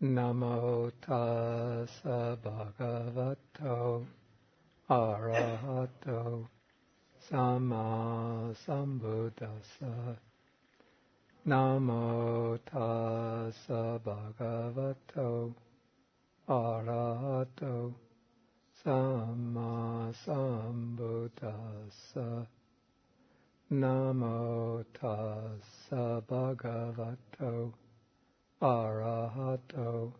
Namo tassa bhagavato arahato samma sambuddhassa. Namo tassa bhagavato arahato samma sambuddhassa. Namo tassa bhagavato arahato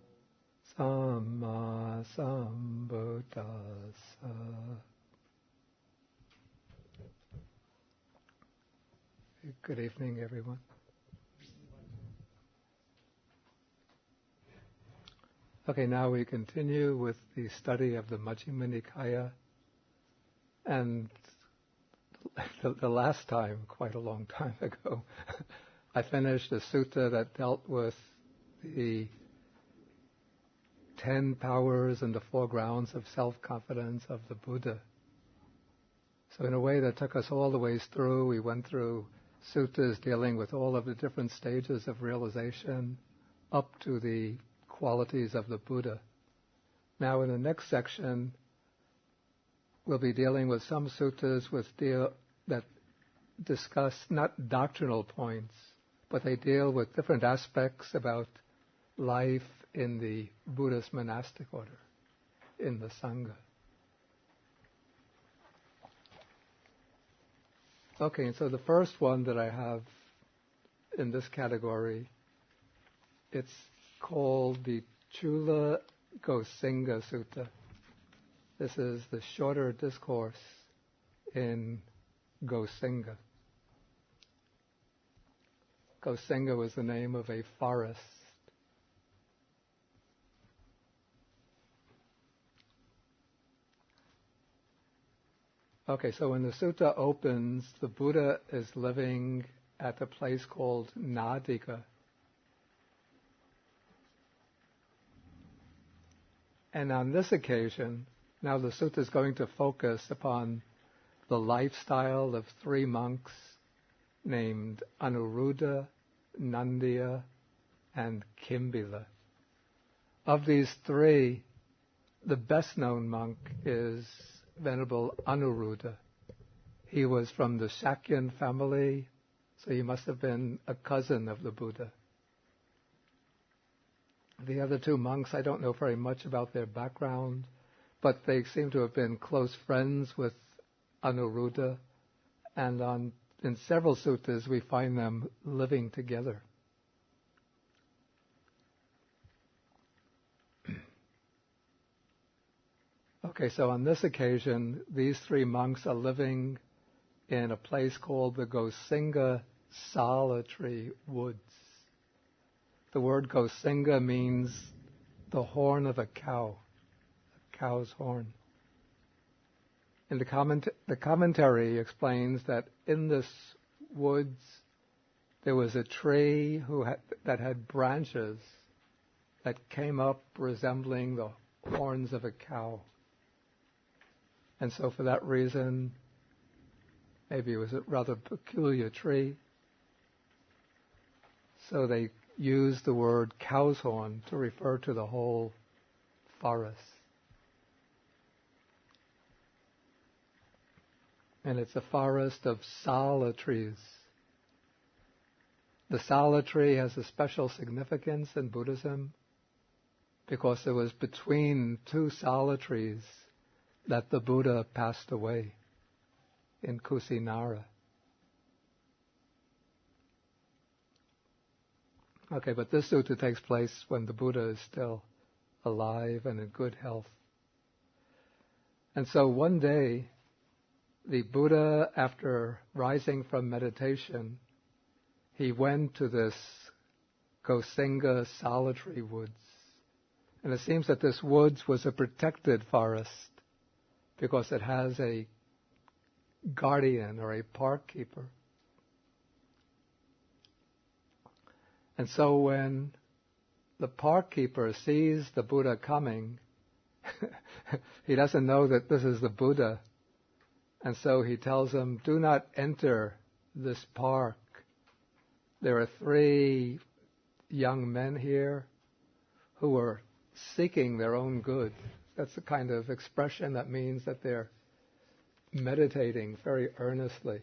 samma sambuddhassa. Good evening, everyone. Okay, now we continue with the study of the Majjhima Nikaya. And the last time, quite a long time ago, I finished a sutta that dealt with the 10 powers and the 4 grounds of self-confidence of the Buddha. So in a way that took us all the ways through. We went through suttas dealing with all of the different stages of realization up to the qualities of the Buddha. Now in the next section, we'll be dealing with some suttas that discuss not doctrinal points, but they deal with different aspects about life in the Buddhist monastic order, in the Sangha. Okay, and so the first one that I have in this category, it's called the Cūḻagosinga Sutta. This is the shorter discourse in Gosinga. Gosinga was the name of a forest. Okay, so when the sutta opens, the Buddha is living at a place called Nadika. And on this occasion, now the sutta is going to focus upon the lifestyle of 3 monks named Anuruddha, Nandiya, and Kimbila. Of these 3, the best-known monk is Venerable Anuruddha. He was from the Shakyan family, so he must have been a cousin of the Buddha. The other 2 monks, I don't know very much about their background, but they seem to have been close friends with Anuruddha, and in several suttas we find them living together. Okay, so on this occasion, these 3 monks are living in a place called the Gosinga Solitary Woods. The word Gosinga means the horn of a cow, a cow's horn. And the commentary explains that in this woods there was a tree that had branches that came up resembling the horns of a cow. And so for that reason, maybe it was a rather peculiar tree, so they used the word cow's horn to refer to the whole forest. And it's a forest of sala trees. The sala tree has a special significance in Buddhism because it was between 2 sala trees that the Buddha passed away in Kusinara. Okay, but this sutta takes place when the Buddha is still alive and in good health. And so one day, the Buddha, after rising from meditation, he went to this Gosinga solitary woods. And it seems that this woods was a protected forest because it has a guardian or a park keeper. And so when the park keeper sees the Buddha coming, he doesn't know that this is the Buddha. And so he tells him, do not enter this park. There are 3 young men here who are seeking their own good. That's the kind of expression that means that they're meditating very earnestly.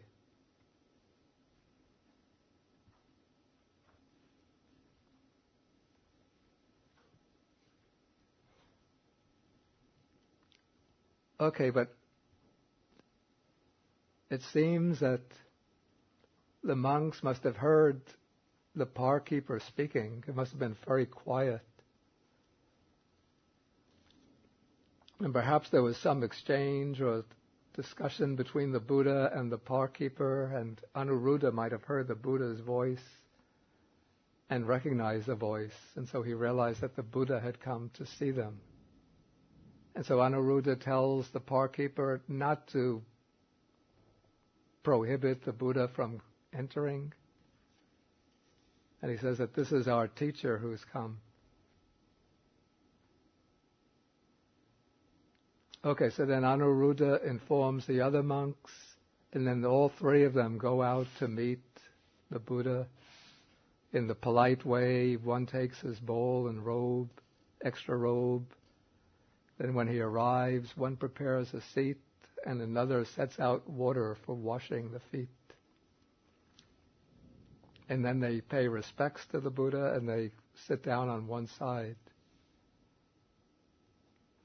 Okay, but it seems that the monks must have heard the park keeper speaking. It must have been very quiet. And perhaps there was some exchange or discussion between the Buddha and the park keeper, and Anuruddha might have heard the Buddha's voice and recognized the voice, and so he realized that the Buddha had come to see them. And so Anuruddha tells the park keeper not to prohibit the Buddha from entering. And he says that this is our teacher who's come. Okay, so then Anuruddha informs the other monks, and then all three of them go out to meet the Buddha in the polite way. One takes his bowl and robe, extra robe. Then when he arrives, one prepares a seat and another sets out water for washing the feet. And then they pay respects to the Buddha and they sit down on one side.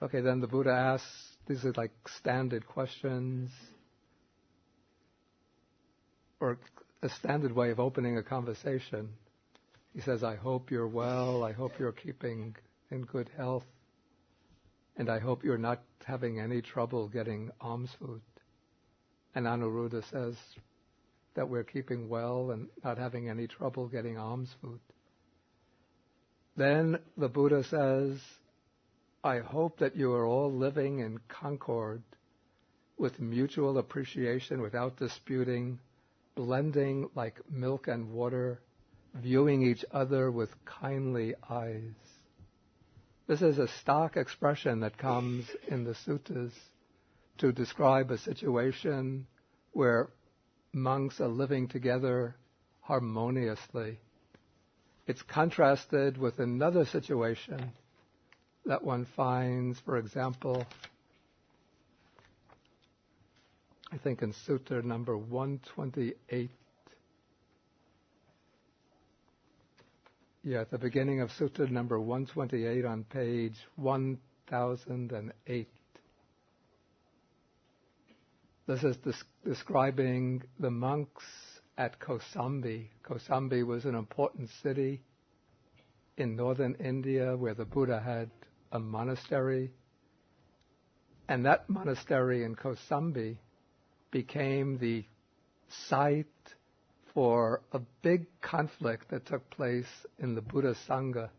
Okay, then the Buddha asks, these are like standard questions, or a standard way of opening a conversation. He says, I hope you're well, I hope you're keeping in good health, and I hope you're not having any trouble getting alms food. And Anuruddha says that we're keeping well and not having any trouble getting alms food. Then the Buddha says, I hope that you are all living in concord with mutual appreciation without disputing, blending like milk and water, viewing each other with kindly eyes. This is a stock expression that comes in the suttas to describe a situation where monks are living together harmoniously. It's contrasted with another situation that one finds, for example, I think in Sutta number 128. Yeah, at the beginning of Sutta number 128 on page 1008. This is describing the monks at Kosambi. Kosambi was an important city in northern India where the Buddha had a monastery. And that monastery in Kosambi became the site for a big conflict that took place in the Buddha Sangha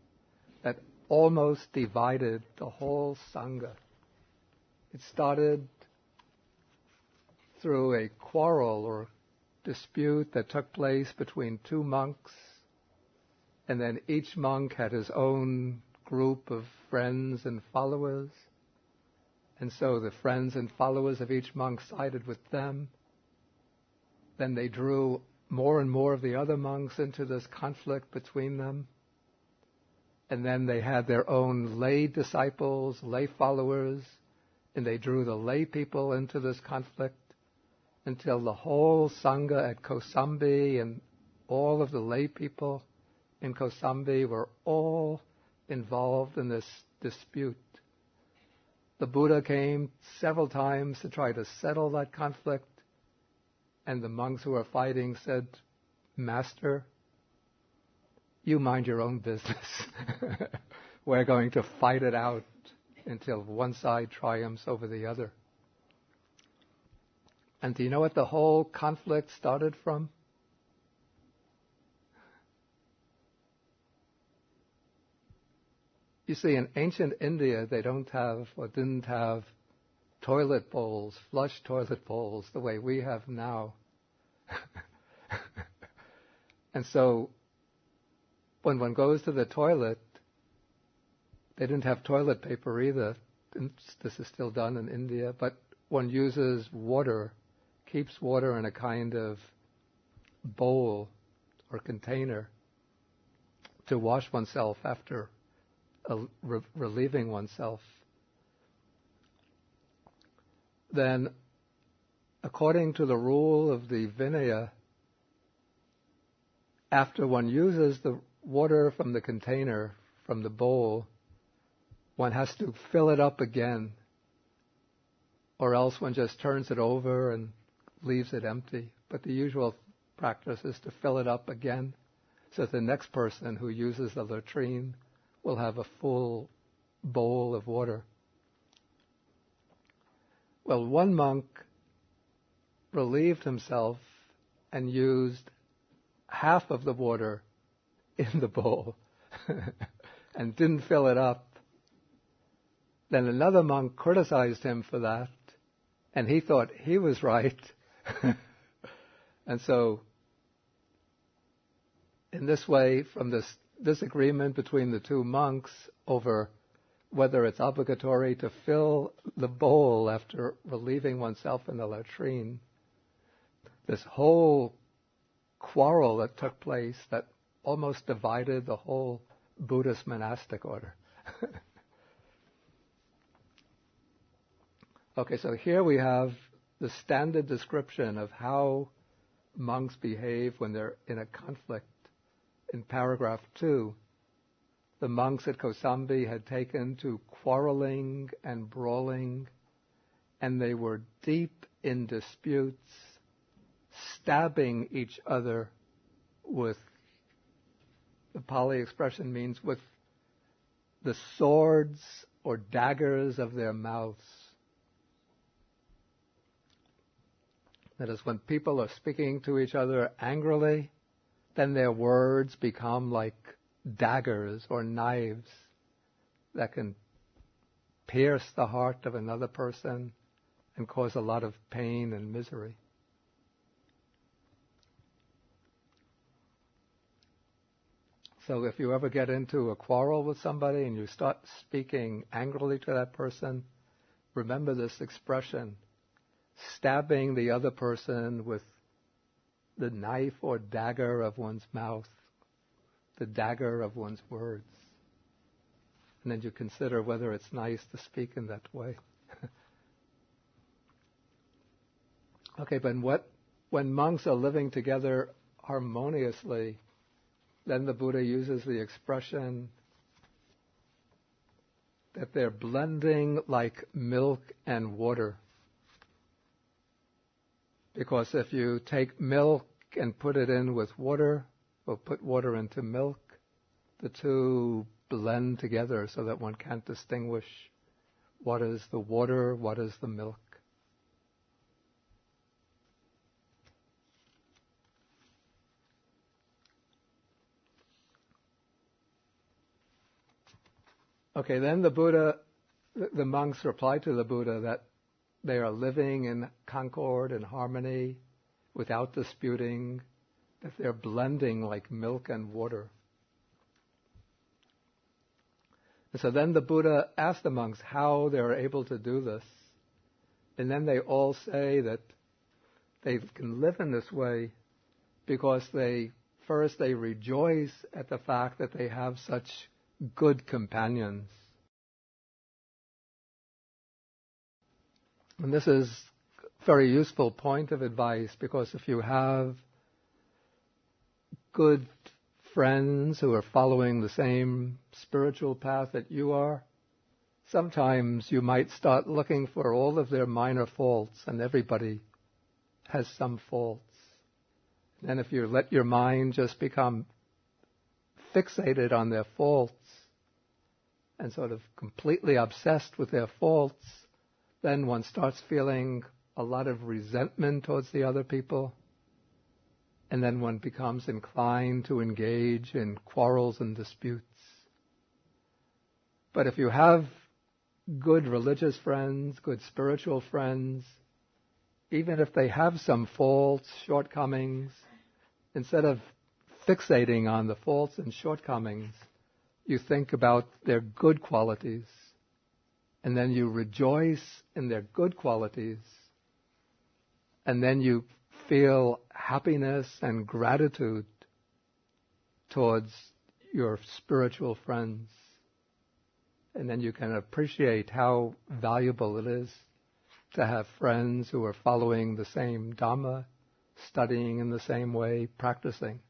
that almost divided the whole Sangha. It started through a quarrel or dispute that took place between two monks, and then each monk had his own group of friends and followers, and so the friends and followers of each monk sided with them. Then they drew more and more of the other monks into this conflict between them. And then they had their own lay disciples, lay followers, and they drew the lay people into this conflict until the whole Sangha at Kosambi and all of the lay people in Kosambi were all involved in this dispute. The Buddha came several times to try to settle that conflict, and the monks who were fighting said, Master, you mind your own business. We're going to fight it out until one side triumphs over the other. And do you know what the whole conflict started from? You see, in ancient India, they didn't have toilet bowls, flush toilet bowls, the way we have now. And so, when one goes to the toilet, they didn't have toilet paper either. This is still done in India, but one uses water, keeps water in a kind of bowl or container to wash oneself after relieving oneself, then according to the rule of the Vinaya, after one uses the water from the container, from the bowl, one has to fill it up again, or else one just turns it over and leaves it empty. But the usual practice is to fill it up again, so that the next person who uses the latrine will have a full bowl of water. Well, one monk relieved himself and used half of the water in the bowl and didn't fill it up. Then another monk criticized him for that, and he thought he was right. And so, in this way, from this disagreement between the two monks over whether it's obligatory to fill the bowl after relieving oneself in the latrine, this whole quarrel that took place that almost divided the whole Buddhist monastic order. Okay, so here we have the standard description of how monks behave when they're in a conflict. In paragraph 2, the monks at Kosambi had taken to quarreling and brawling, and they were deep in disputes, stabbing each other with, the Pali expression means, with the swords or daggers of their mouths. That is, when people are speaking to each other angrily, then their words become like daggers or knives that can pierce the heart of another person and cause a lot of pain and misery. So if you ever get into a quarrel with somebody and you start speaking angrily to that person, remember this expression: stabbing the other person with the knife or dagger of one's mouth, the dagger of one's words. And then you consider whether it's nice to speak in that way. Okay, but when monks are living together harmoniously, then the Buddha uses the expression that they're blending like milk and water. Because if you take milk and put it in with water, or put water into milk, the two blend together so that one can't distinguish what is the water, what is the milk. Okay, then the monks reply to the Buddha that they are living in concord and harmony without disputing, that they're blending like milk and water. And so then the Buddha asked the monks how they are able to do this. And then they all say that they can live in this way because they rejoice at the fact that they have such good companions. And this is a very useful point of advice, because if you have good friends who are following the same spiritual path that you are, sometimes you might start looking for all of their minor faults, and everybody has some faults. And if you let your mind just become fixated on their faults and sort of completely obsessed with their faults, then one starts feeling a lot of resentment towards the other people, and then one becomes inclined to engage in quarrels and disputes. But if you have good religious friends, good spiritual friends, even if they have some faults, shortcomings, instead of fixating on the faults and shortcomings, you think about their good qualities, and then you rejoice in their good qualities, and then you feel happiness and gratitude towards your spiritual friends. And then you can appreciate how valuable it is to have friends who are following the same Dhamma, studying in the same way, practicing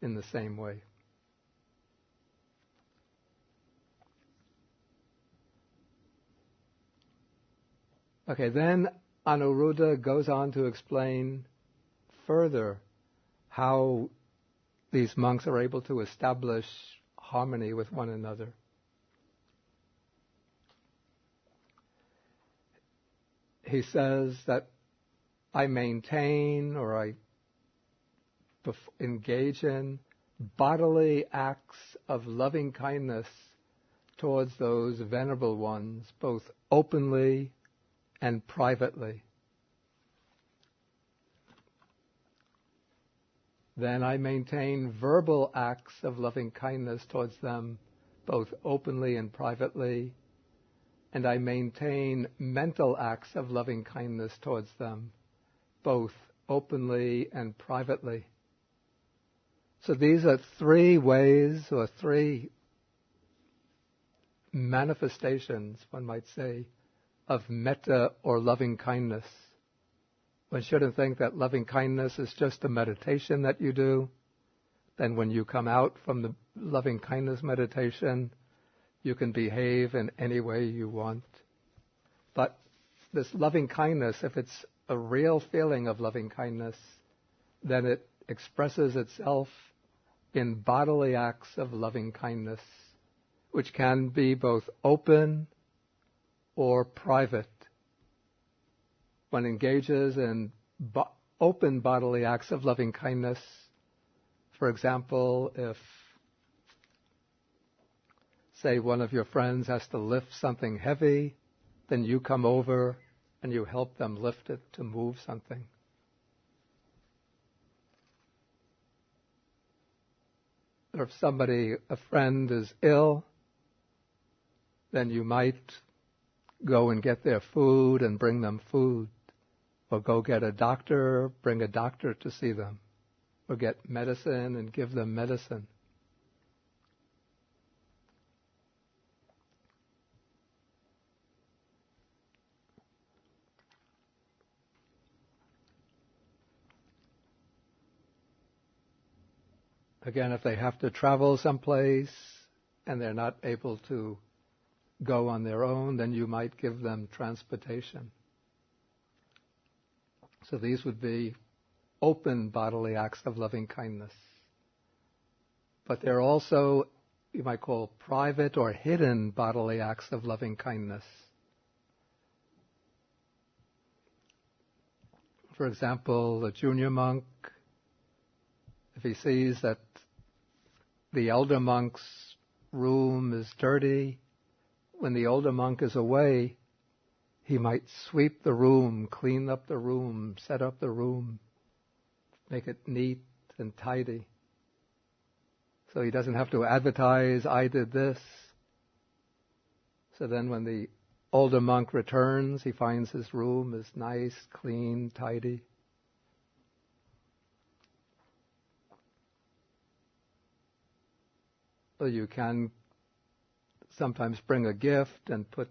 in the same way. Okay, then Anuruddha goes on to explain further how these monks are able to establish harmony with one another. He says that I maintain or I engage in bodily acts of loving kindness towards those venerable ones, both openly and privately. Then I maintain verbal acts of loving kindness towards them, both openly and privately. And I maintain mental acts of loving kindness towards them, both openly and privately. So these are three ways, or three manifestations, one might say, of metta or loving kindness. One shouldn't think that loving kindness is just a meditation that you do. Then when you come out from the loving kindness meditation, you can behave in any way you want. But this loving kindness, if it's a real feeling of loving kindness, then it expresses itself in bodily acts of loving kindness, which can be both open or private. One engages in open bodily acts of loving kindness. For example, if, say, one of your friends has to lift something heavy, then you come over and you help them lift it to move something. Or if a friend is ill, then you might go and get their food and bring them food. Or go get a doctor, bring a doctor to see them. Or get medicine and give them medicine. Again, if they have to travel someplace and they're not able to go on their own, then you might give them transportation. So these would be open bodily acts of loving kindness. But they're also, you might call, private or hidden bodily acts of loving kindness. For example, a junior monk, if he sees that the elder monk's room is dirty, when the older monk is away, he might sweep the room, clean up the room, set up the room, make it neat and tidy. So he doesn't have to advertise, I did this. So then when the older monk returns, he finds his room is nice, clean, tidy. So you can sometimes bring a gift and put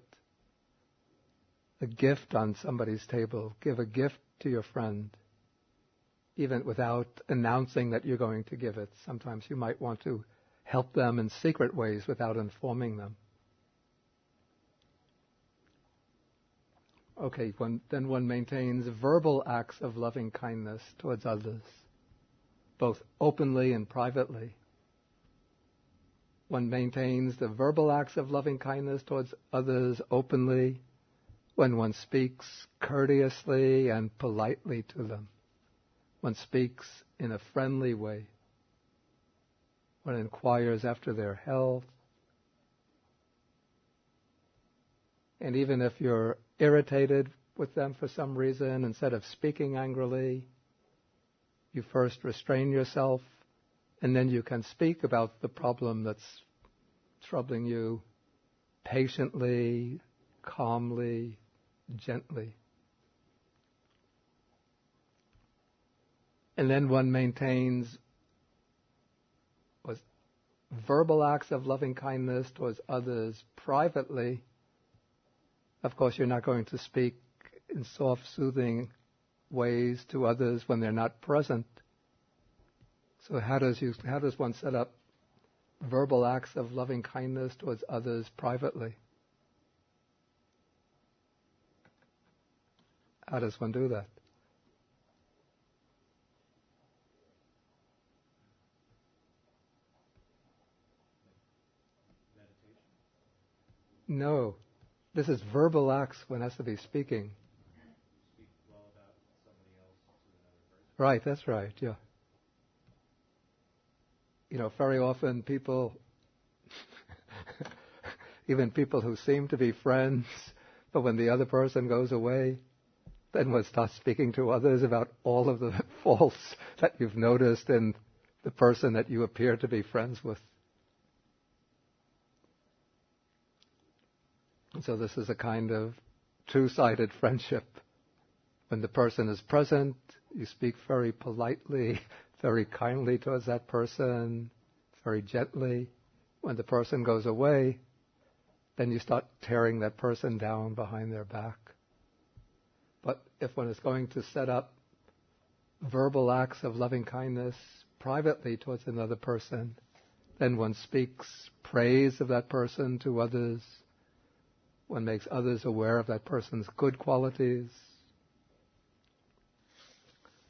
a gift on somebody's table. Give a gift to your friend, even without announcing that you're going to give it. Sometimes you might want to help them in secret ways without informing them. Okay, then one maintains verbal acts of loving kindness towards others, both openly and privately. One maintains the verbal acts of loving kindness towards others openly when one speaks courteously and politely to them. One speaks in a friendly way. One inquires after their health. And even if you're irritated with them for some reason, instead of speaking angrily, you first restrain yourself, and then you can speak about the problem that's troubling you patiently, calmly, gently. And then one maintains verbal acts of loving kindness towards others privately, of course you're not going to speak in soft, soothing ways to others when they're not present. So how does one set up verbal acts of loving kindness towards others privately? How does one do that? No. This is verbal acts one has to be speaking. Speak well about somebody else to another person. Right, that's right, yeah. Very often people, even people who seem to be friends, but when the other person goes away, then one starts speaking to others about all of the faults that you've noticed in the person that you appear to be friends with. So this is a kind of two-sided friendship. When the person is present, you speak very politely, very kindly towards that person, very gently. When the person goes away, then you start tearing that person down behind their back. But if one is going to set up verbal acts of loving kindness privately towards another person, then one speaks praise of that person to others. One makes others aware of that person's good qualities.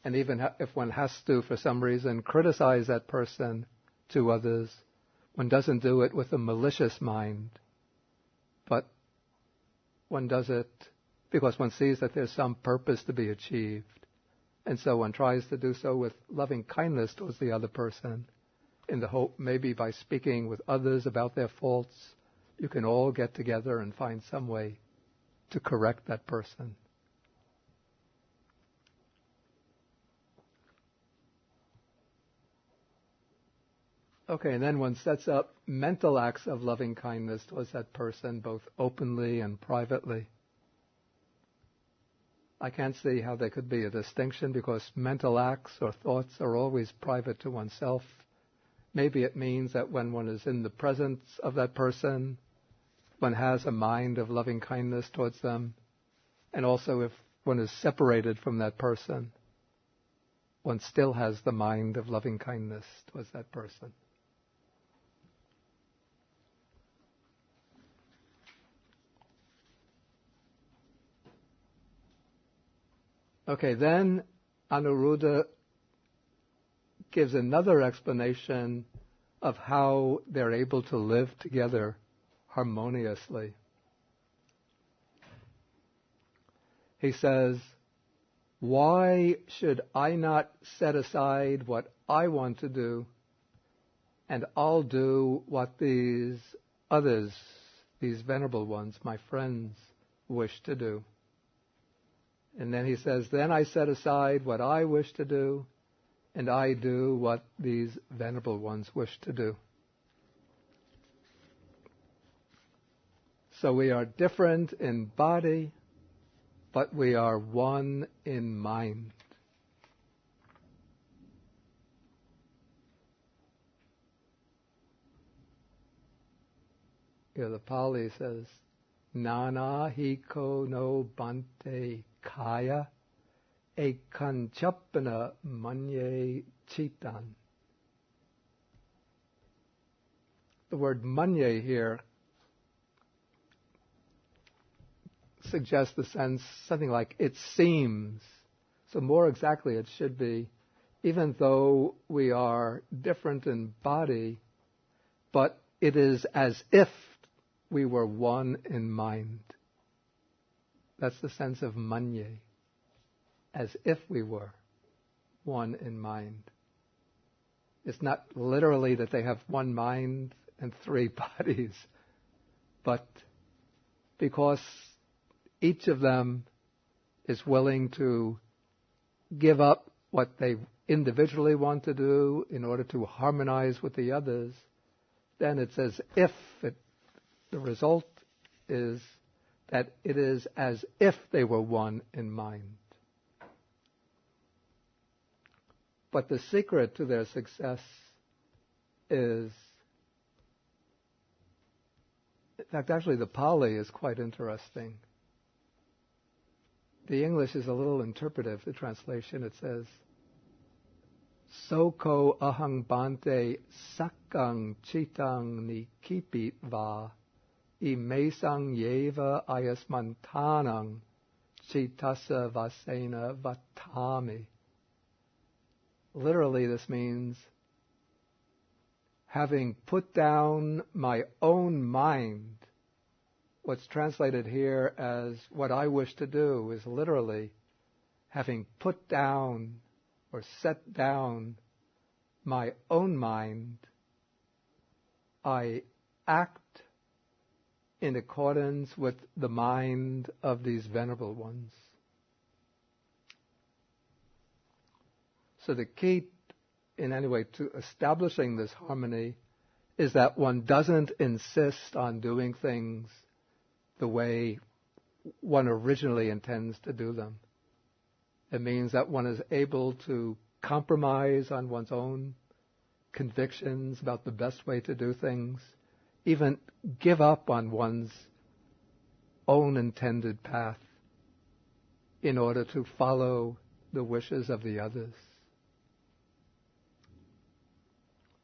And even if one has to, for some reason, criticize that person to others, one doesn't do it with a malicious mind, but one does it because one sees that there's some purpose to be achieved. And so one tries to do so with loving kindness towards the other person, in the hope maybe by speaking with others about their faults, you can all get together and find some way to correct that person. Okay, and then one sets up mental acts of loving kindness towards that person, both openly and privately. I can't see how there could be a distinction because mental acts or thoughts are always private to oneself. Maybe it means that when one is in the presence of that person, one has a mind of loving kindness towards them. And also if one is separated from that person, one still has the mind of loving kindness towards that person. Okay, then Anuruddha gives another explanation of how they're able to live together harmoniously. He says, why should I not set aside what I want to do and I'll do what these others, these venerable ones, my friends, wish to do? And then he says, then I set aside what I wish to do, and I do what these venerable ones wish to do. So we are different in body, but we are one in mind. Here the Pali says, Nana hiko no bante kaya ekanchapana manye chitan. The word manye here suggests the sense, something like it seems. So more exactly it should be, even though we are different in body, but it is as if we were one in mind. That's the sense of manye, as if we were one in mind. It's not literally that they have one mind and three bodies, but because each of them is willing to give up what they individually want to do in order to harmonize with the others, then it's as if the result is that it is as if they were one in mind. But the secret to their success is In fact, actually the Pali is quite interesting. The English is a little interpretive, the translation. It says, Soko ahang bante sakang chitang nikipit va imesang yeva ayasmantanang chitasa vasena vatami. Literally, this means, having put down my own mind. What's translated here as what I wish to do is literally having put down or set down my own mind, I act in accordance with the mind of these venerable ones. So the key, in any way, to establishing this harmony is that one doesn't insist on doing things the way one originally intends to do them. It means that one is able to compromise on one's own convictions about the best way to do things, even give up on one's own intended path in order to follow the wishes of the others.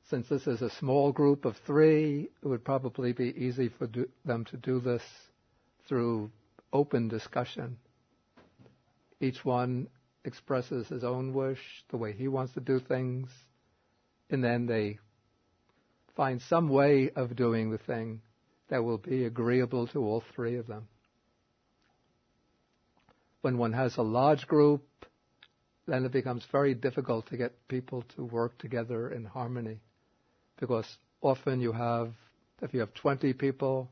Since this is a small group of 3, it would probably be easy for them to do this through open discussion. Each one expresses his own wish, the way he wants to do things, and then they find some way of doing the thing that will be agreeable to all 3 of them. When one has a large group, then it becomes very difficult to get people to work together in harmony, because often if you have 20 people,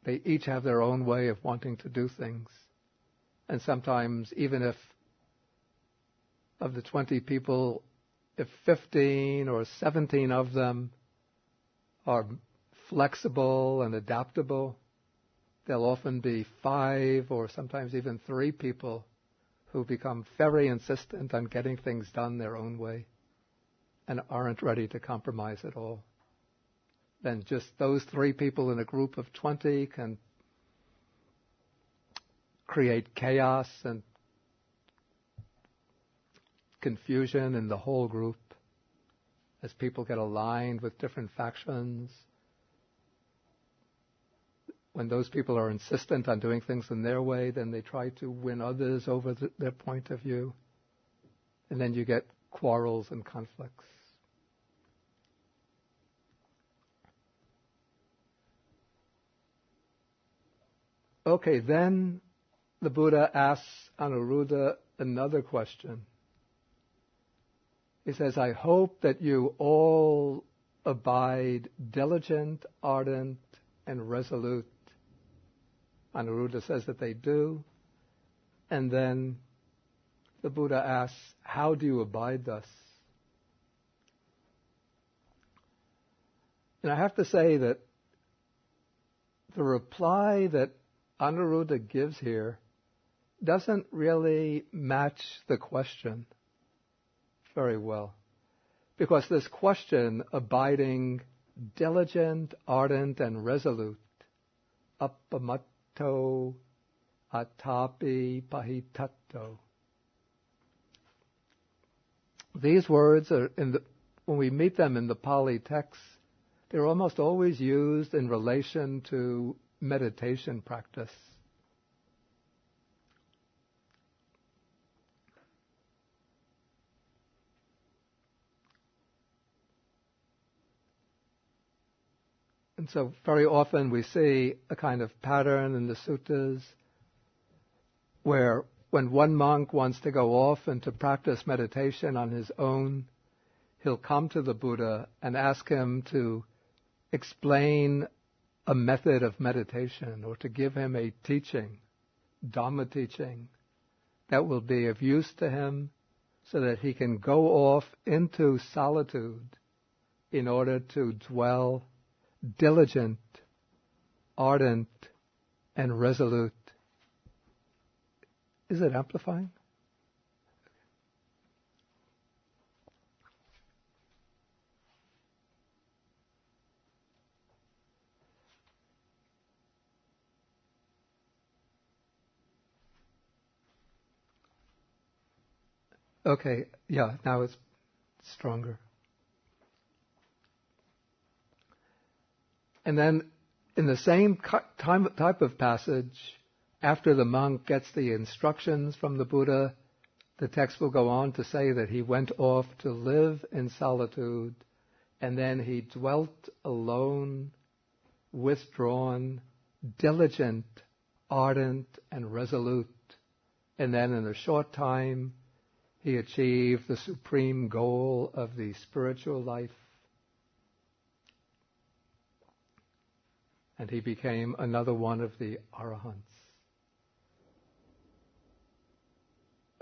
they each have their own way of wanting to do things. And sometimes, even if of the 20 people, if 15 or 17 of them are flexible and adaptable, there'll often be 5 or sometimes even 3 people who become very insistent on getting things done their own way and aren't ready to compromise at all. Then just those 3 people in a group of 20 can create chaos and confusion in the whole group as people get aligned with different factions. When those people are insistent on doing things in their way, then they try to win others over their point of view. And then you get quarrels and conflicts. Okay, then the Buddha asks Anuruddha another question. He says, I hope that you all abide diligent, ardent, and resolute. Anuruddha says that they do. And then the Buddha asks, how do you abide thus? And I have to say that the reply that Anuruddha gives here doesn't really match the question very well. Because this question, abiding diligent, ardent, and resolute, appamato atapi pahitato. These words are when we meet them in the Pali text, they're almost always used in relation to meditation practice. And so very often we see a kind of pattern in the suttas where when one monk wants to go off and to practice meditation on his own, he'll come to the Buddha and ask him to explain a method of meditation or to give him a teaching, Dhamma teaching, that will be of use to him so that he can go off into solitude in order to dwell diligent, ardent, and resolute. Is it amplifying? Okay, yeah, now it's stronger. And then in the same type of passage, after the monk gets the instructions from the Buddha, the text will go on to say that he went off to live in solitude, and then he dwelt alone, withdrawn, diligent, ardent, and resolute. And then in a short time, he achieved the supreme goal of the spiritual life. And he became another one of the arahants.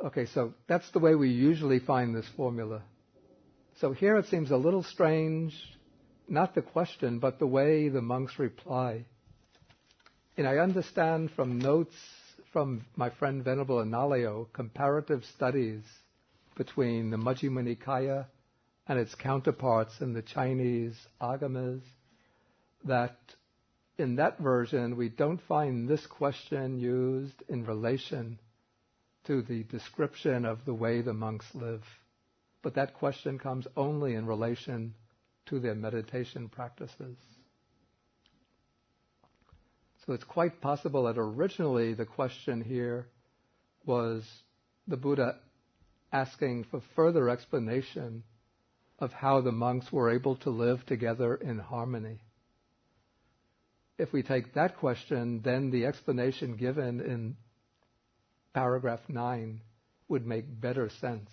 Okay, so that's the way we usually find this formula. So here it seems a little strange, not the question, but the way the monks reply. And I understand from notes from my friend Venerable Analayo, comparative studies between the Majjhima Nikaya and its counterparts in the Chinese Agamas, that in that version we don't find this question used in relation to the description of the way the monks live. But that question comes only in relation to their meditation practices. So it's quite possible that originally the question here was the Buddha asking for further explanation of how the monks were able to live together in harmony. If we take that question, then the explanation given in paragraph 9 would make better sense.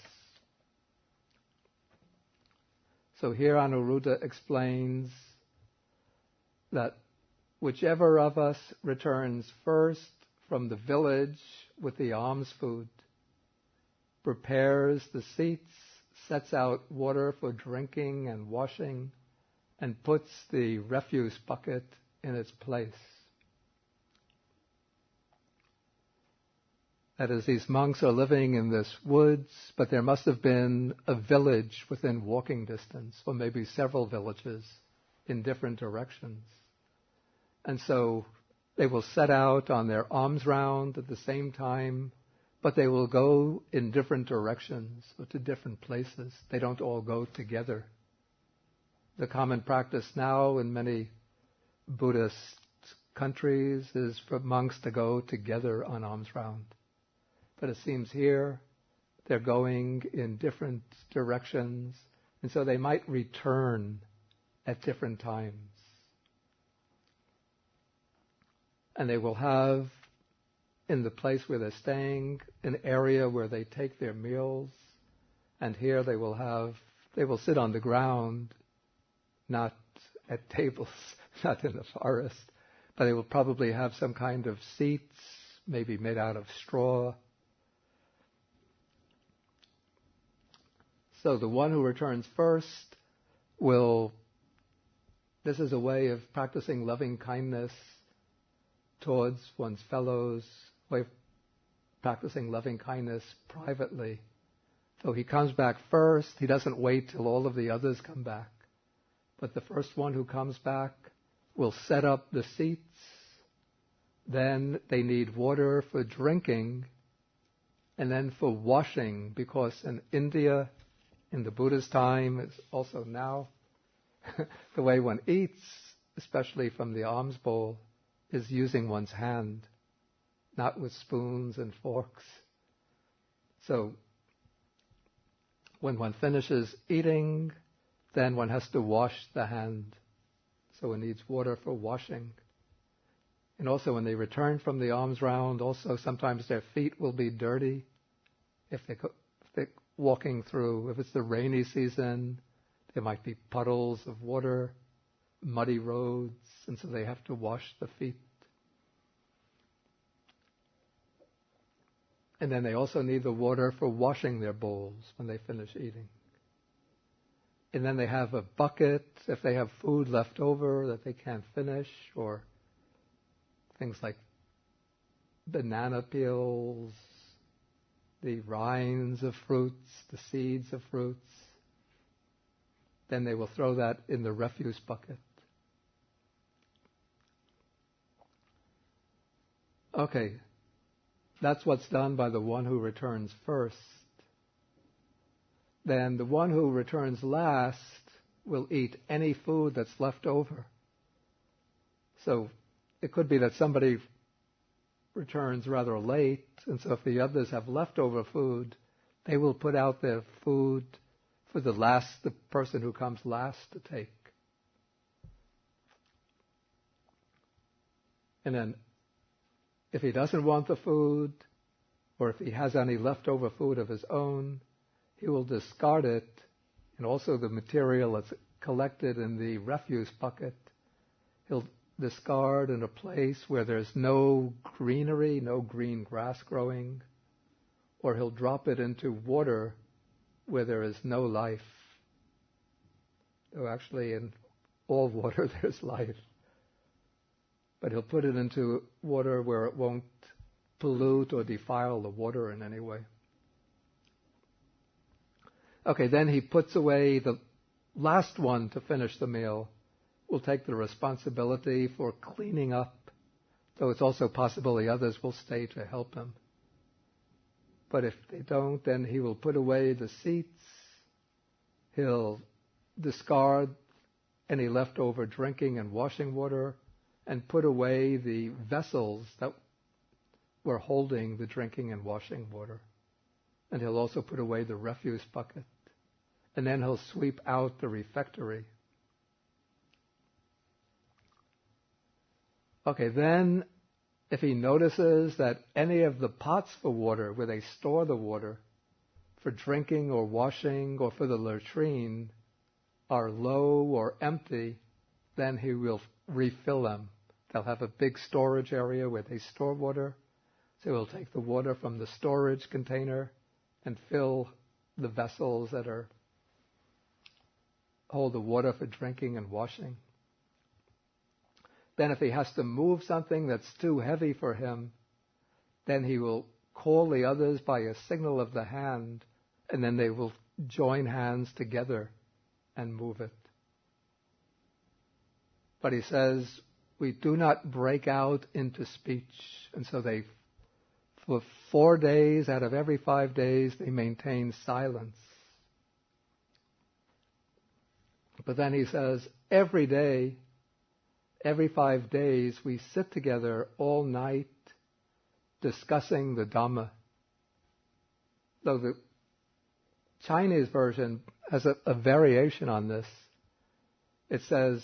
So here Anuruddha explains that whichever of us returns first from the village with the alms food, prepares the seats, sets out water for drinking and washing, and puts the refuse bucket in its place. That is, these monks are living in this woods, but there must have been a village within walking distance, or maybe several villages in different directions. And so they will set out on their alms round at the same time, but they will go in different directions or to different places. They don't all go together. The common practice now in many Buddhist countries is for monks to go together on alms round. But it seems here they're going in different directions, and so they might return at different times. And they will have, in the place where they're staying, an area where they take their meals, and here they will sit on the ground, not at tables, not in the forest, but they will probably have some kind of seats, maybe made out of straw. So the one who returns first this is a way of practicing loving kindness towards one's fellows, way of practicing loving kindness privately. So he comes back first. He doesn't wait till all of the others come back. But the first one who comes back will set up the seats. Then they need water for drinking and then for washing, because in India, in the Buddha's time, it's also now, the way one eats, especially from the alms bowl, is using one's hand, not with spoons and forks. So when one finishes eating, then one has to wash the hand. So one needs water for washing. And also when they return from the alms round, also sometimes their feet will be dirty if they're walking through. If it's the rainy season, there might be puddles of water, muddy roads, and so they have to wash the feet. And then they also need the water for washing their bowls when they finish eating. And then they have a bucket if they have food left over that they can't finish, or things like banana peels, the rinds of fruits, the seeds of fruits. Then they will throw that in the refuse bucket. Okay, that's what's done by the one who returns first. then the one who returns last will eat any food that's left over. So it could be that somebody returns rather late, and so if the others have leftover food, they will put out their food for the person who comes last to take. And then if he doesn't want the food, or if he has any leftover food of his own, he will discard it, and also the material that's collected in the refuse bucket, he'll discard in a place where there's no greenery, no green grass growing, or he'll drop it into water where there is no life. Though actually in all water there's life. But he'll put it into water where it won't pollute or defile the water in any way. Okay, then he puts away the last one to finish the meal. Will take the responsibility for cleaning up, though it's also possible the others will stay to help him. But if they don't, then he will put away the seats, he'll discard any leftover drinking and washing water, and put away the vessels that were holding the drinking and washing water. And he'll also put away the refuse bucket. And then he'll sweep out the refectory. Okay, then if he notices that any of the pots for water, where they store the water for drinking or washing or for the latrine, are low or empty, then he will refill them. They'll have a big storage area where they store water, so he'll take the water from the storage container and fill the vessels that hold the water for drinking and washing. Then if he has to move something that's too heavy for him, then he will call the others by a signal of the hand, and then they will join hands together and move it. But he says, we do not break out into speech. And so for 4 days out of every 5 days, they maintain silence. But then he says, every day, every 5 days, we sit together all night discussing the Dhamma. Though the Chinese version has a variation on this. It says,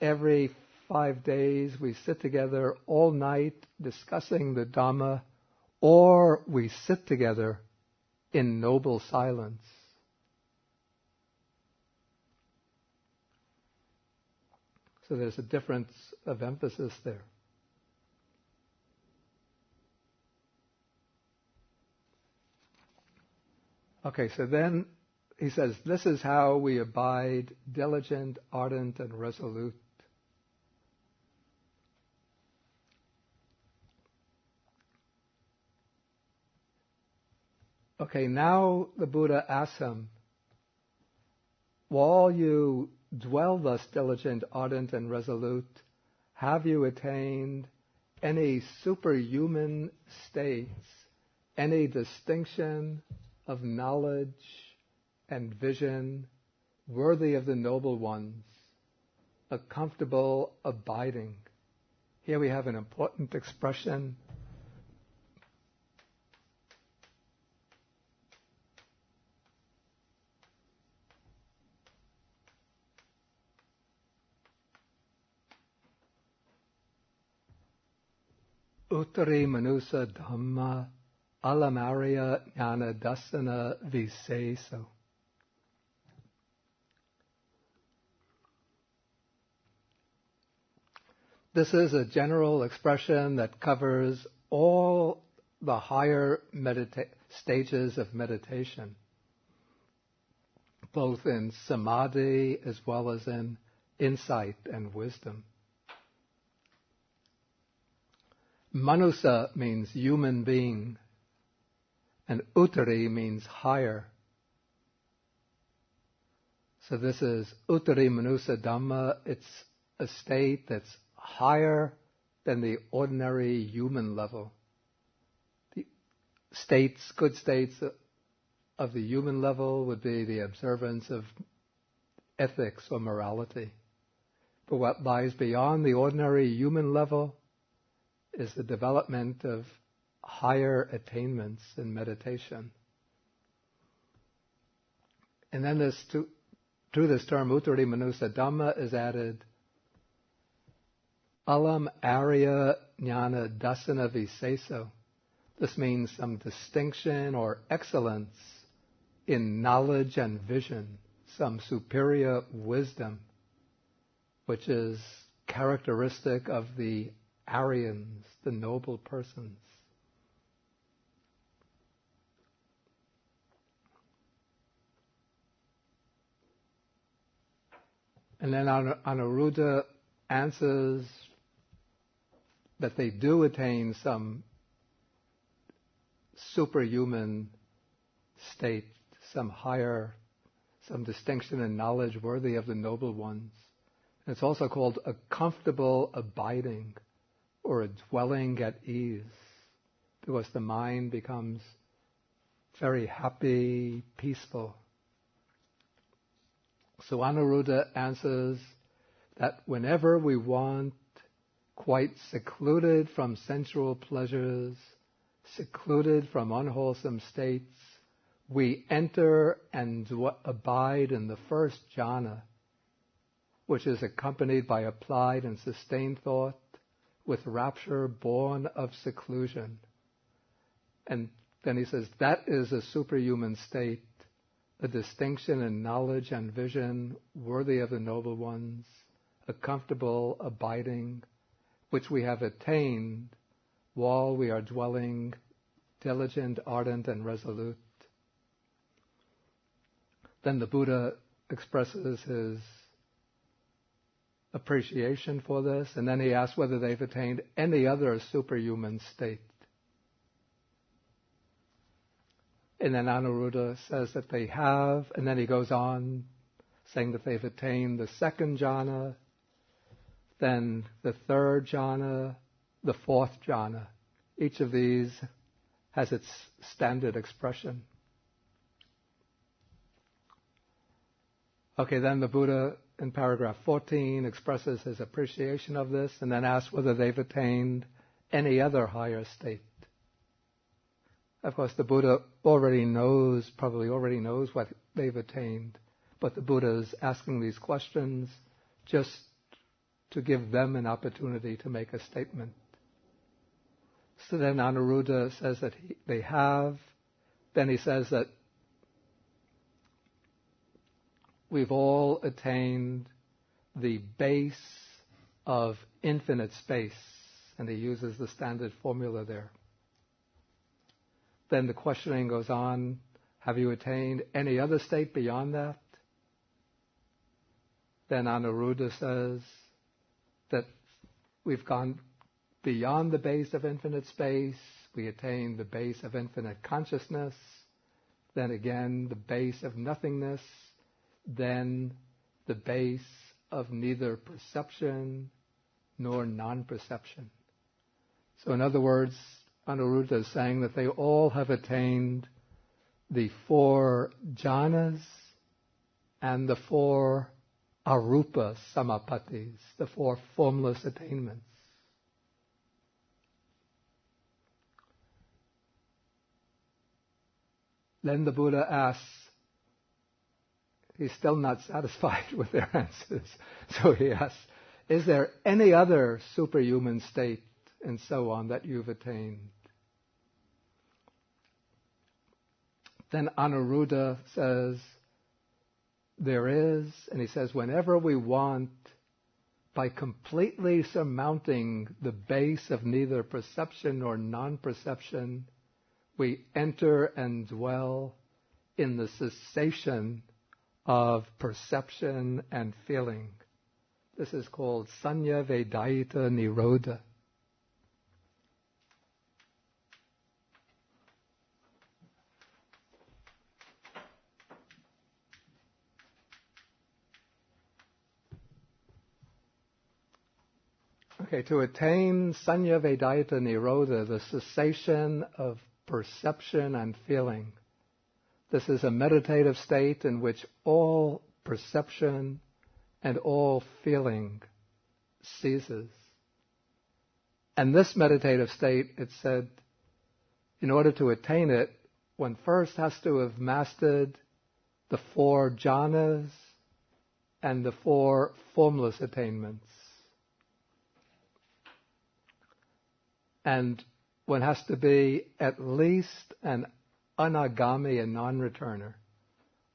every 5 days we sit together all night discussing the Dhamma, or we sit together in noble silence. So there's a difference of emphasis there. Okay, so then he says, this is how we abide diligent, ardent, and resolute. Okay, now the Buddha asks him, while you dwell thus diligent, ardent, and resolute, have you attained any superhuman states, any distinction of knowledge and vision worthy of the noble ones, a comfortable abiding? Here we have an important expression. Uttari manusa dhamma alamaria jnana dasana viseso. This is a general expression that covers all the higher stages of meditation, both in samadhi as well as in insight and wisdom. Manusa means human being, and uttari means higher. So this is uttari manusa dhamma. It's a state that's higher than the ordinary human level. The states, good states, of the human level would be the observance of ethics or morality. But what lies beyond the ordinary human level is the development of higher attainments in meditation. And then to this term, Uttari Manusa Dhamma, is added Alam Arya Jnana Dasana Viseso. This means some distinction or excellence in knowledge and vision, some superior wisdom, which is characteristic of the Aryans, the noble persons. And then Anuruddha answers that they do attain some superhuman state, some distinction and knowledge worthy of the noble ones. And it's also called a comfortable abiding, or a dwelling at ease, because the mind becomes very happy, peaceful. So Anuruddha answers that whenever we want, quite secluded from sensual pleasures, secluded from unwholesome states, we enter and abide in the first jhana, which is accompanied by applied and sustained thought, with rapture born of seclusion. And then he says, that is a superhuman state, a distinction in knowledge and vision worthy of the noble ones, a comfortable abiding, which we have attained while we are dwelling diligent, ardent, and resolute. Then the Buddha expresses his appreciation for this, and then he asks whether they've attained any other superhuman state. And then Anuruddha says that they have, and then he goes on saying that they've attained the second jhana, then the third jhana, the fourth jhana. Each of these has its standard expression. Okay, then the Buddha in paragraph 14 expresses his appreciation of this and then asks whether they've attained any other higher state. Of course, the Buddha probably already knows what they've attained, but the Buddha is asking these questions just to give them an opportunity to make a statement. So then Anuruddha says that they have. Then he says that we've all attained the base of infinite space, and he uses the standard formula there. Then the questioning goes on, have you attained any other state beyond that? Then Anuruddha says that we've gone beyond the base of infinite space, we attain the base of infinite consciousness, then again the base of nothingness, then the base of neither perception nor non-perception. So in other words, Anuruddha is saying that they all have attained the 4 jhanas and the 4 arupa samapattis, the 4 formless attainments. Then the Buddha asks, he's still not satisfied with their answers, so he asks, is there any other superhuman state and so on that you've attained? Then Anuruddha says, there is, and he says, whenever we want, by completely surmounting the base of neither perception nor non-perception, we enter and dwell in the cessation of perception and feeling. This is called Sanya Vedayita Nirodha. Okay, to attain Sanya Vedayita Nirodha, the cessation of perception and feeling, This is a meditative state in which all perception and all feeling ceases. And this meditative state, it said, in order to attain it, one first has to have mastered the 4 jhanas and the 4 formless attainments. And one has to be at least an anagami, a non-returner.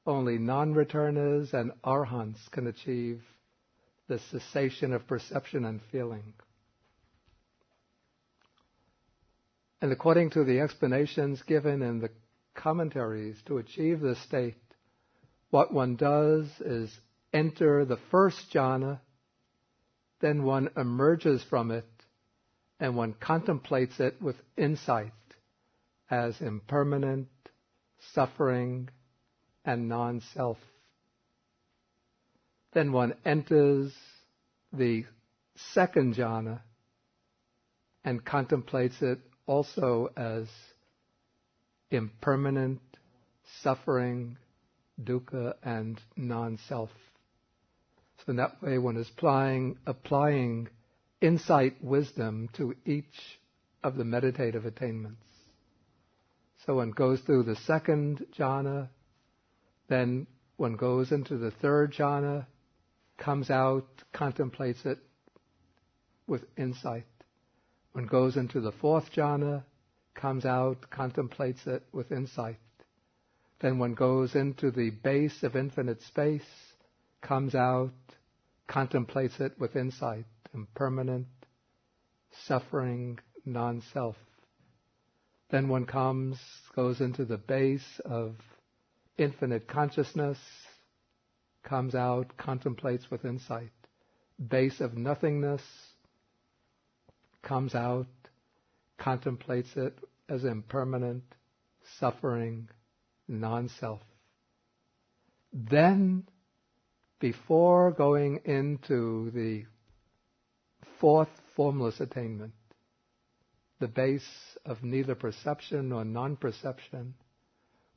Only non-returners and arhants can achieve the cessation of perception and feeling. And according to the explanations given in the commentaries, to achieve this state, what one does is enter the first jhana, then one emerges from it, and one contemplates it with insight as impermanent, suffering, and non-self. Then one enters the second jhana and contemplates it also as impermanent, suffering, dukkha, and non-self. So in that way one is applying insight wisdom to each of the meditative attainments. So one goes through the second jhana, then one goes into the third jhana, comes out, contemplates it with insight. One goes into the fourth jhana, comes out, contemplates it with insight. Then one goes into the base of infinite space, comes out, contemplates it with insight, impermanent, suffering, non-self. Then one goes into the base of infinite consciousness, comes out, contemplates with insight. Base of nothingness, comes out, contemplates it as impermanent, suffering, non-self. Then, before going into the fourth formless attainment, the base of neither perception nor non-perception,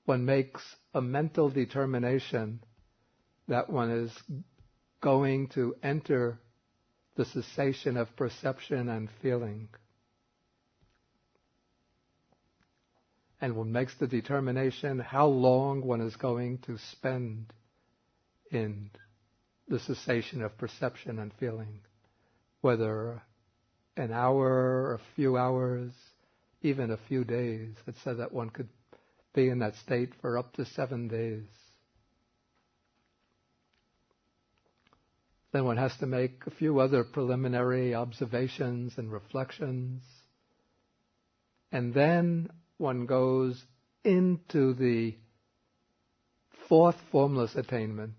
one makes a mental determination that one is going to enter the cessation of perception and feeling. And one makes the determination how long one is going to spend in the cessation of perception and feeling, whether an hour, a few hours, even a few days. It said that one could be in that state for up to 7 days. Then one has to make a few other preliminary observations and reflections. And then one goes into the fourth formless attainment,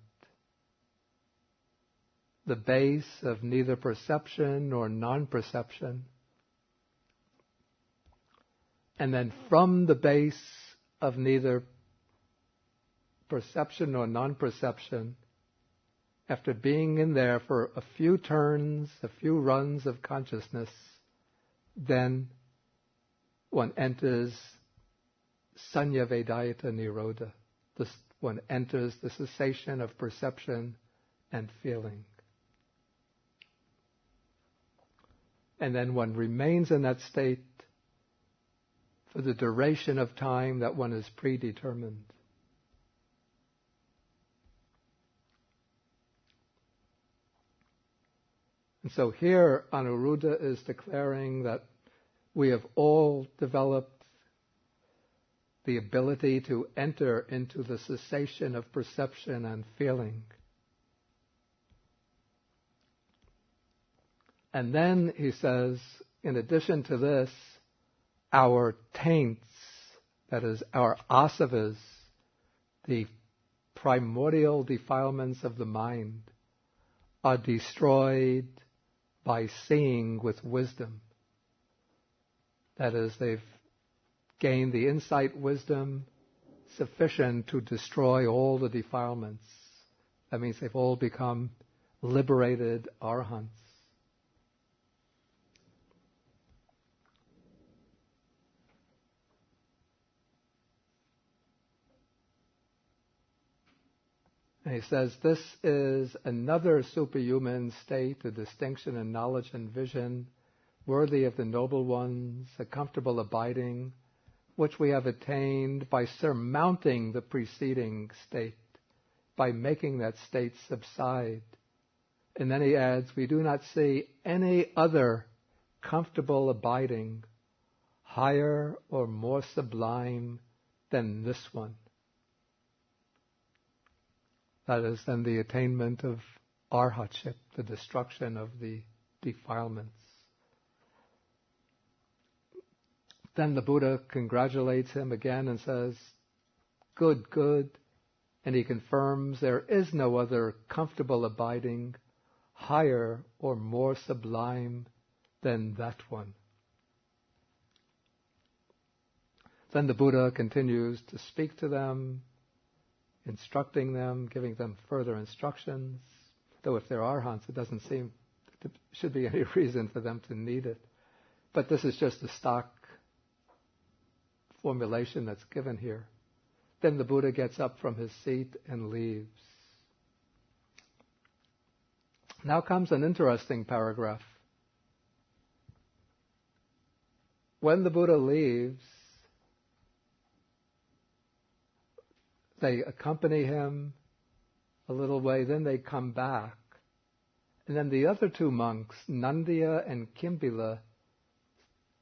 the base of neither perception nor non-perception. And then from the base of neither perception nor non-perception, after being in there for a few turns, a few runs of consciousness, then one enters Sanya Vedayata Nirodha. One enters the cessation of perception and feeling. And then one remains in that state for the duration of time that one is predetermined. And so here Anuruddha is declaring that we have all developed the ability to enter into the cessation of perception and feeling. And then he says, in addition to this, our taints, that is, our asavas, the primordial defilements of the mind, are destroyed by seeing with wisdom. That is, they've gained the insight wisdom sufficient to destroy all the defilements. That means they've all become liberated arhants. And he says, this is another superhuman state, a distinction in knowledge and vision, worthy of the noble ones, a comfortable abiding, which we have attained by surmounting the preceding state, by making that state subside. And then he adds, we do not see any other comfortable abiding higher or more sublime than this one. That is then the attainment of arhatship, the destruction of the defilements. Then the Buddha congratulates him again and says, good, good. And he confirms there is no other comfortable abiding higher or more sublime than that one. Then the Buddha continues to speak to them, instructing them, giving them further instructions. Though if they're arhants, it doesn't seem there should be any reason for them to need it. But this is just a stock formulation that's given here. Then the Buddha gets up from his seat and leaves. Now comes an interesting paragraph. When the Buddha leaves, they accompany him a little way, then they come back. And then the other two monks, Nandiya and Kimbila,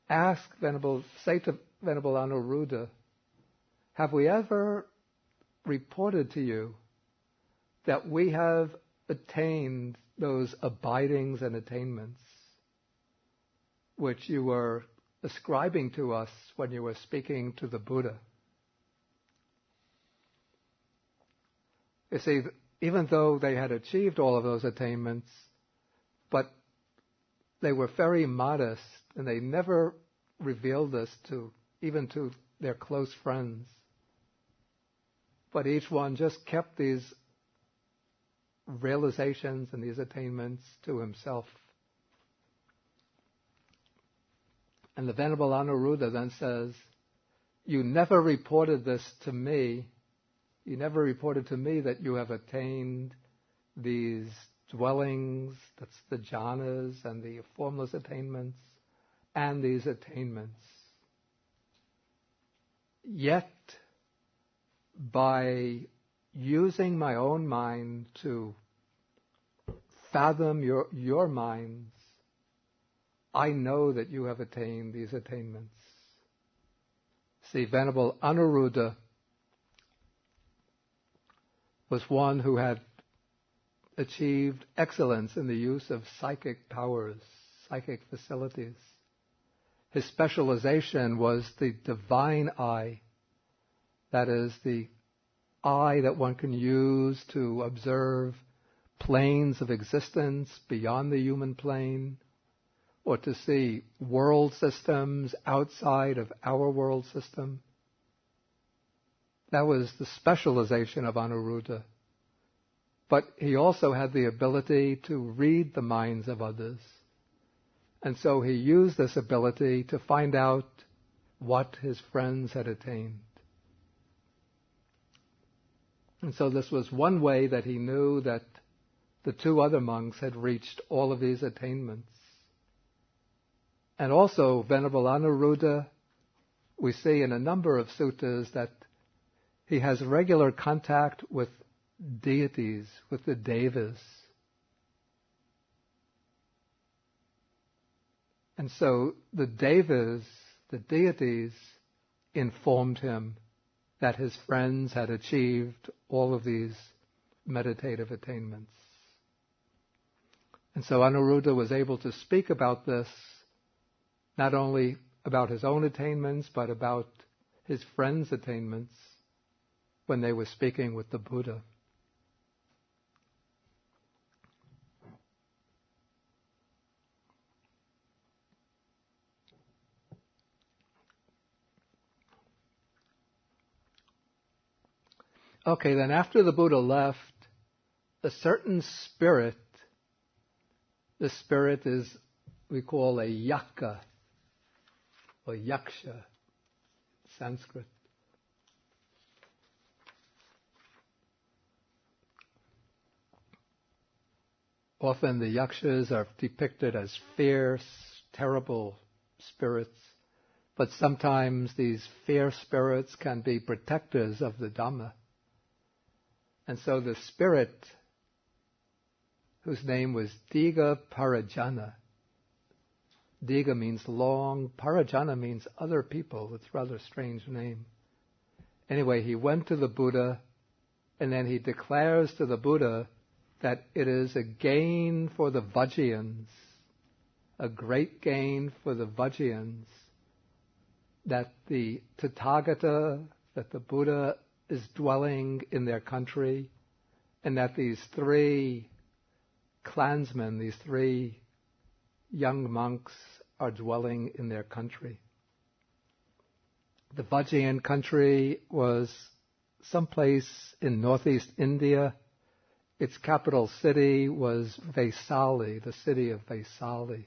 say to Venerable Anuruddha, have we ever reported to you that we have attained those abidings and attainments which you were ascribing to us when you were speaking to the Buddha? You see, even though they had achieved all of those attainments, but they were very modest, and they never revealed this even to their close friends. But each one just kept these realizations and these attainments to himself. And the Venerable Anuruddha then says, you never reported this to me. You never reported to me that you have attained these dwellings, that's the jhanas and the formless attainments, and these attainments. Yet, by using my own mind to fathom your minds, I know that you have attained these attainments. See, Venerable Anuruddha was one who had achieved excellence in the use of psychic powers, psychic facilities. His specialization was the divine eye, that is, the eye that one can use to observe planes of existence beyond the human plane, or to see world systems outside of our world system. That was the specialization of Anuruddha. But he also had the ability to read the minds of others. And so he used this ability to find out what his friends had attained. And so this was one way that he knew that the two other monks had reached all of these attainments. And also, Venerable Anuruddha, we see in a number of suttas that he has regular contact with deities, with the devas. And so the devas, the deities, informed him that his friends had achieved all of these meditative attainments. And so Anuruddha was able to speak about this, not only about his own attainments, but about his friends' attainments when they were speaking with the Buddha. Okay, then after the Buddha left, a certain spirit, the spirit is, we call a yaka, or yaksha, Sanskrit. Often the yakshas are depicted as fierce, terrible spirits, but sometimes these fierce spirits can be protectors of the Dhamma. And so the spirit, whose name was Diga Parajana, Diga means long, Parajana means other people. It's a rather strange name. Anyway, he went to the Buddha, and then he declares to the Buddha that it is a gain for the Vajrayans, a great gain for the Vajrayans, that the Tathagata, that the Buddha is dwelling in their country, and that these three clansmen, these three young monks, are dwelling in their country. The Vajrayan country was someplace in northeast India. Its capital city was Vaisali, the city of Vaisali.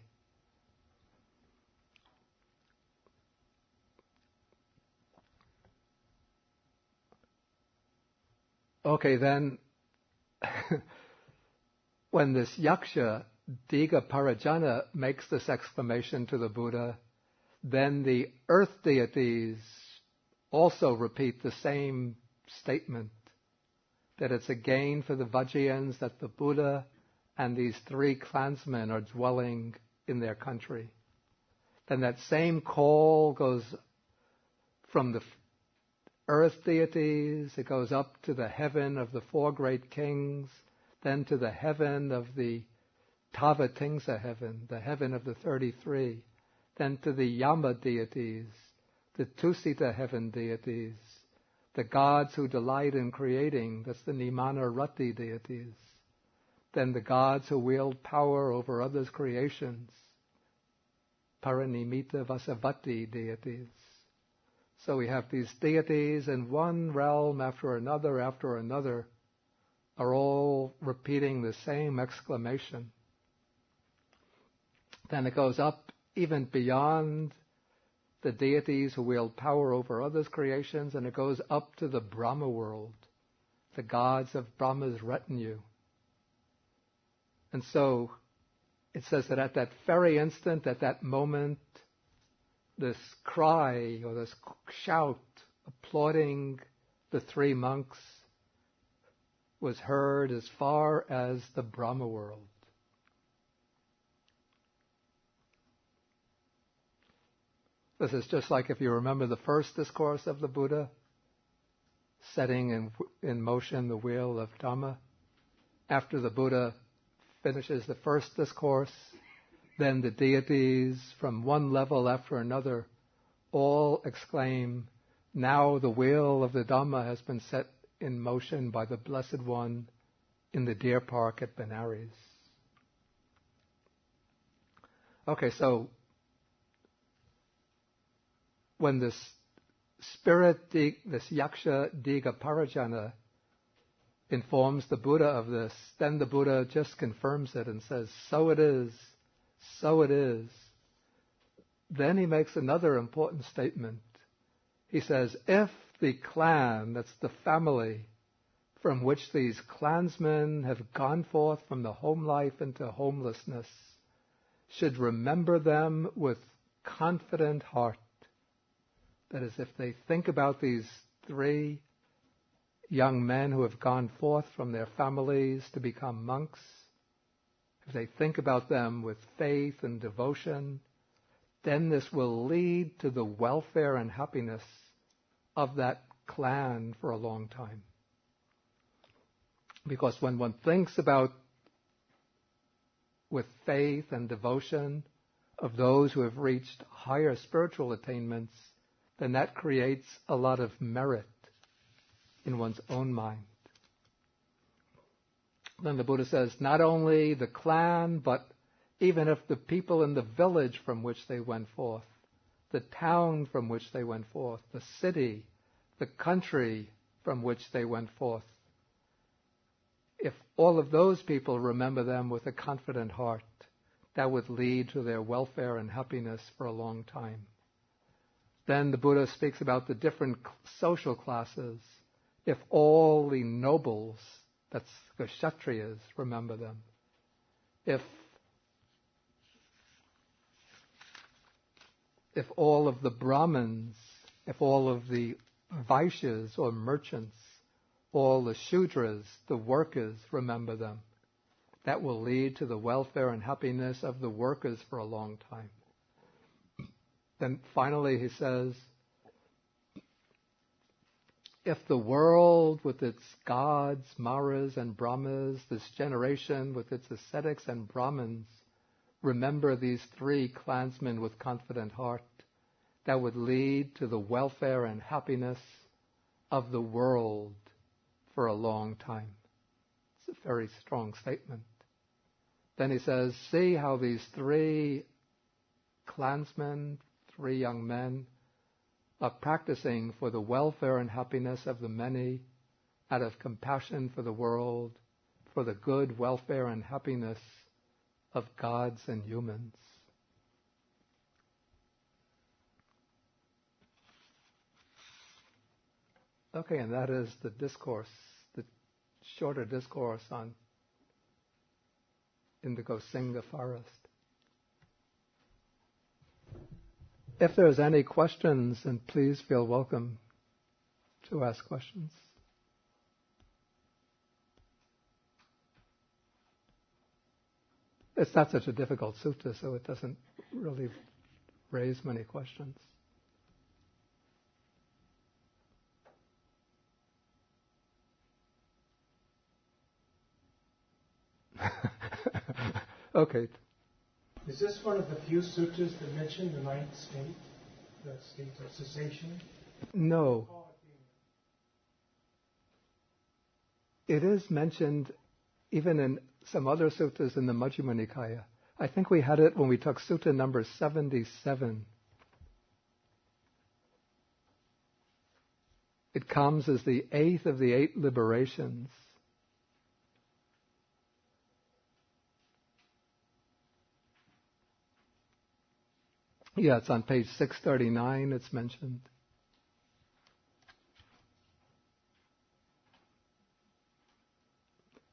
Okay, then, when this yaksha, Diga Parajana, makes this exclamation to the Buddha, then the earth deities also repeat the same statement, that it's a gain for the Vajrayans that the Buddha and these three clansmen are dwelling in their country. Then that same call goes from the earth deities, it goes up to the heaven of the four great kings, then to the heaven of the Tavatimsa heaven, the heaven of the 33, then to the Yama deities, the Tusita heaven deities, the gods who delight in creating, that's the Nimana Rati deities, then the gods who wield power over others' creations, Paranimita Vasavati deities. So we have these deities in one realm after another are all repeating the same exclamation. Then it goes up even beyond the deities who wield power over others' creations, and it goes up to the Brahma world, the gods of Brahma's retinue. And so it says that at that very instant, at that moment, this cry or this shout applauding the three monks was heard as far as the Brahma world. This is just like if you remember the first discourse of the Buddha, setting in motion the wheel of Dhamma. After the Buddha finishes the first discourse, then the deities from one level after another all exclaim, now the wheel of the Dhamma has been set in motion by the Blessed One in the deer park at Benares. Okay, so when this spirit, this yaksha Diga Parajana, informs the Buddha of this, then the Buddha just confirms it and says, so it is, so it is. Then he makes another important statement. He says, if the clan, that's the family from which these clansmen have gone forth from the home life into homelessness, should remember them with confident heart. That is, if they think about these three young men who have gone forth from their families to become monks, if they think about them with faith and devotion, then this will lead to the welfare and happiness of that clan for a long time. Because when one thinks about, with faith and devotion, of those who have reached higher spiritual attainments, then that creates a lot of merit in one's own mind. Then the Buddha says, not only the clan, but even if the people in the village from which they went forth, the town from which they went forth, the city, the country from which they went forth, if all of those people remember them with a confident heart, that would lead to their welfare and happiness for a long time. Then the Buddha speaks about the different social classes. If all the nobles, that's the Kshatriyas, remember them. if all of the Brahmins, if all of the Vaishyas or merchants, all the Shudras, the workers, remember them, that will lead to the welfare and happiness of the workers for a long time. Then finally he says, if the world with its gods, Maras and Brahmas, this generation with its ascetics and Brahmins, remember these three clansmen with confident heart, that would lead to the welfare and happiness of the world for a long time. It's a very strong statement. Then he says, see how these three clansmen, three young men, are practicing for the welfare and happiness of the many, out of compassion for the world, for the good welfare and happiness of gods and humans. Okay, and that is the discourse, the shorter discourse in the Gosinga forest. If there's any questions, then please feel welcome to ask questions. It's not such a difficult sutta, so it doesn't really raise many questions. Okay. Is this one of the few suttas that mention the ninth state, the state of cessation? No. It is mentioned even in some other suttas in the Majjhima Nikaya. I think we had it when we took sutta number 77. It comes as the 8th of the 8 liberations. Yeah, it's on page 639, it's mentioned.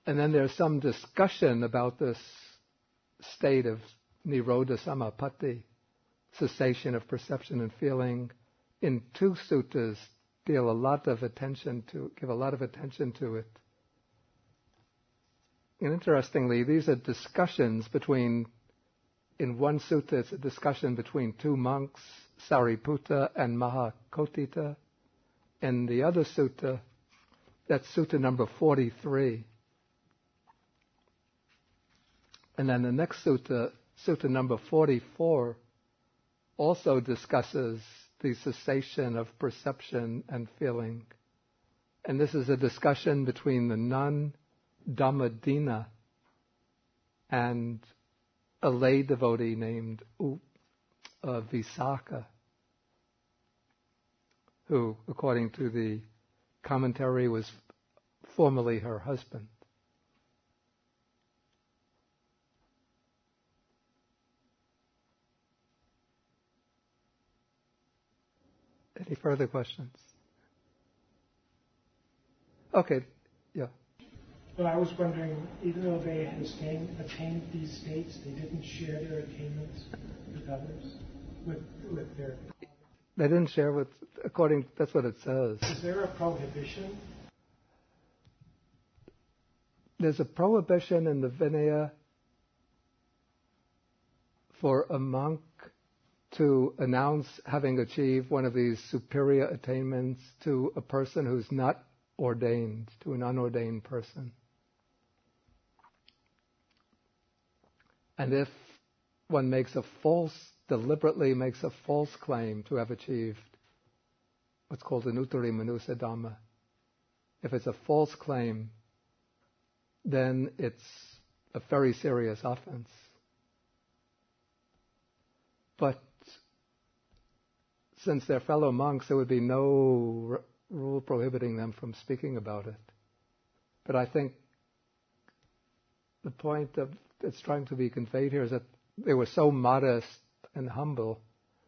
And then there's some discussion about this state of Nirodha Samapatti, cessation of perception and feeling. In 2 suttas, give a lot of attention to it. And interestingly, these are discussions between, in one sutta it's a discussion between 2 monks, Sariputta and Mahakotita. In the other sutta, that's sutta number 43. And then the next sutta, sutta number 44, also discusses the cessation of perception and feeling. And this is a discussion between the nun Dhammadina and a lay devotee named Visakha, who, according to the commentary, was formerly her husband. Any further questions? Okay, yeah. Well, I was wondering, even though they had attained these states, they didn't share their attainments with others, with their... They didn't share with, that's what it says. Is there a prohibition? There's a prohibition in the Vinaya for a monk to announce having achieved one of these superior attainments to a person who's not ordained, to an unordained person. And if one deliberately makes a false claim to have achieved what's called an Uttari Manusa Dhamma, if it's a false claim, then it's a very serious offense. But since they're fellow monks, there would be no rule prohibiting them from speaking about it. But I think the point that's trying to be conveyed here is that they were so modest and humble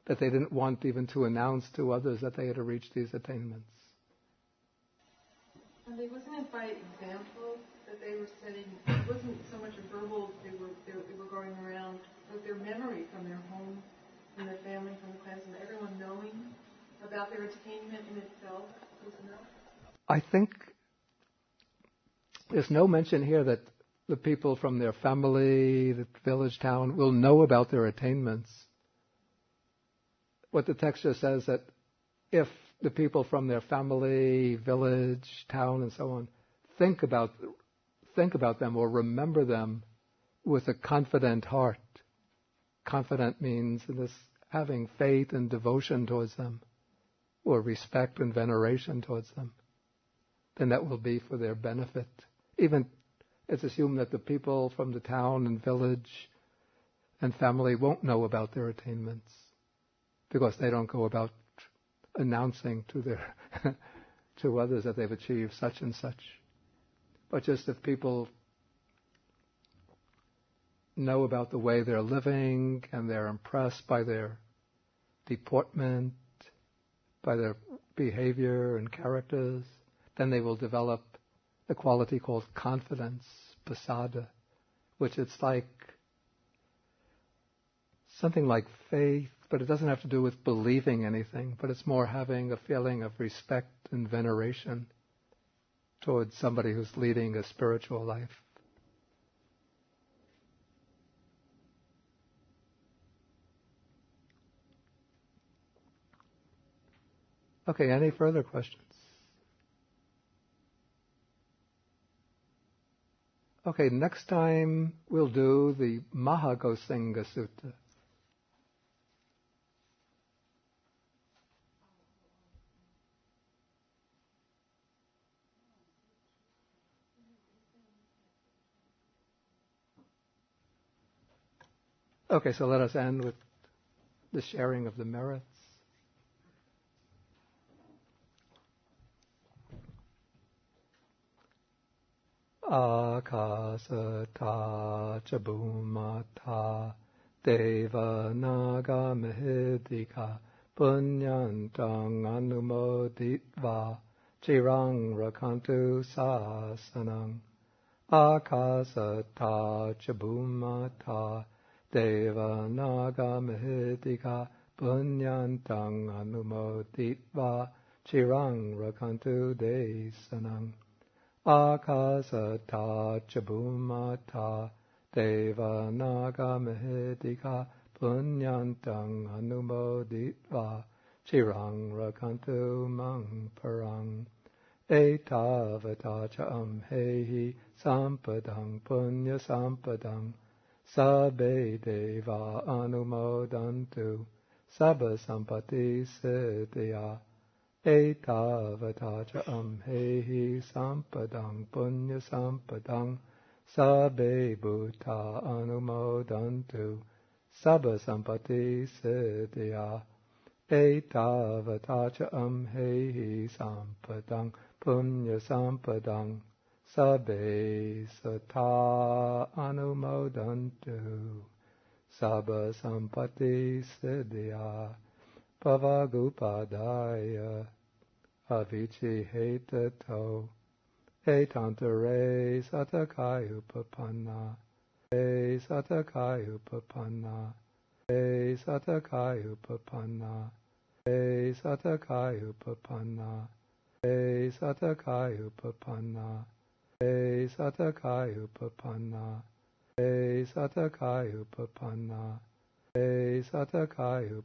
that they didn't want even to announce to others that they had reached these attainments. And wasn't it by example that they were saying it wasn't so much a verbal, they were going around with their memory from their home, from their family, from the class, and everyone knowing about their attainment in itself was enough? I think there's no mention here that the people from their family, the village, town, will know about their attainments. What the text just says that if the people from their family, village, town, and so on think about them or remember them with a confident heart. Confident means this having faith and devotion towards them, or respect and veneration towards them. Then that will be for their benefit. Even it's assumed that the people from the town and village and family won't know about their attainments because they don't go about announcing to their to others that they've achieved such and such. But just if people know about the way they're living and they're impressed by their deportment, by their behavior and characters, then they will develop the quality called confidence, pasada, which it's like something like faith, but it doesn't have to do with believing anything, but it's more having a feeling of respect and veneration towards somebody who's leading a spiritual life. Okay, any further questions? Okay, next time we'll do the Cūḻagosinga Sutta. Okay, so let us end with the sharing of the merits. Akasata chabumata deva naga mehedika punyantang anumoditva chirang rakantu sasanang. Akasata chabumata deva naga mehedika punyantang anumoditva chirang rakantu desanang. Akasata chabumata deva naga mehedika punyantang anumoditva chirang rakantu mang parang. Etavata cha amhehi sampadang punya sampadang sabbe deva anumodantu sabba sampati siddhya. Etavata cha amhehi sampadang punya sampadang sabbe bhuta anumodantu sabba sampati siddhya. Etavata cha amhehi sampadang punya sampadang sabbe sata anumodantu sabba sampati siddhya. Pavagupadaya avici hetato etantare satakayupapanna satakayupapanna satakayupapanna satakayupapanna satakayupapanna satakayupapanna satakayupapanna satakayupapanna